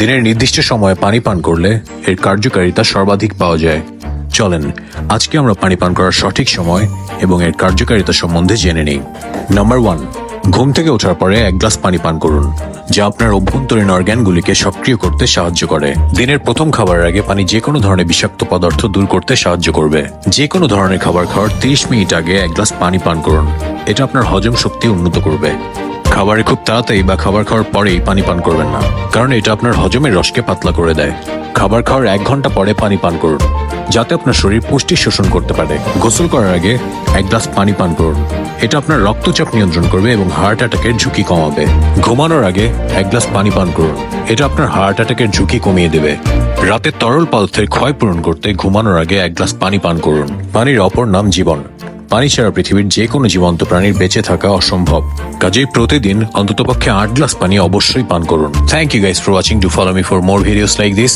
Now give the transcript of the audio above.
দিনের নির্দিষ্ট সময়ে পানি পান করলে এর কার্যকারিতা সর্বাধিক পাওয়া যায়। চলেন আজকে আমরা পানি পান করার সঠিক সময় এবং এর কার্যকারিতা সম্বন্ধে জেনে নিই। নাম্বার 1, ঘুম থেকে ওঠার পরে 1 গ্লাস পানি পান করুন, যা আপনার অভ্যন্তরীণ অর্গানগুলিকে সক্রিয় করতে সাহায্য করে। দিনের প্রথম খাবারের আগে পানি যে কোনো ধরনের বিষাক্ত পদার্থ দূর করতে সাহায্য করবে। যে কোনো ধরনের খাবার খাওয়ার 30 মিনিট আগে 1 গ্লাস পানি পান করুন, এটা আপনার হজম শক্তি উন্নত করবে। খাবারে খুব তাড়াতাড়ি বা খাবার খাওয়ার পরেই পানি পান করবেন না, কারণ এটা আপনার হজমের রসকে পাতলা করে দেয়। খাবার খাওয়ার 1 ঘন্টা পরে পানি পান করুন, যাতে আপনার শরীর পুষ্টি শোষণ করতে পারে। গোসল করার আগে 1 গ্লাস পানি পান করুন, এটা আপনার রক্তচাপ নিয়ন্ত্রণ করবে এবং হার্ট অ্যাটাকের ঝুঁকি কমাবে। ঘুমানোর আগে 1 গ্লাস পানি পান করুন, এটা আপনার হার্ট অ্যাটাকের ঝুঁকি কমিয়ে দেবে। রাতে তরল পদার্থের ক্ষয় পূরণ করতে ঘুমানোর আগে 1 গ্লাস পানি পান করুন। পানির অপর নাম জীবন। পানি ছাড়া পৃথিবীর যে কোনো জীবন্ত প্রাণীর বেঁচে থাকা অসম্ভব। কাজেই প্রতিদিন অন্ততপক্ষে 8 গ্লাস পানি অবশ্যই পান করুন। Thank you guys for watching. Do follow me for more videos like this.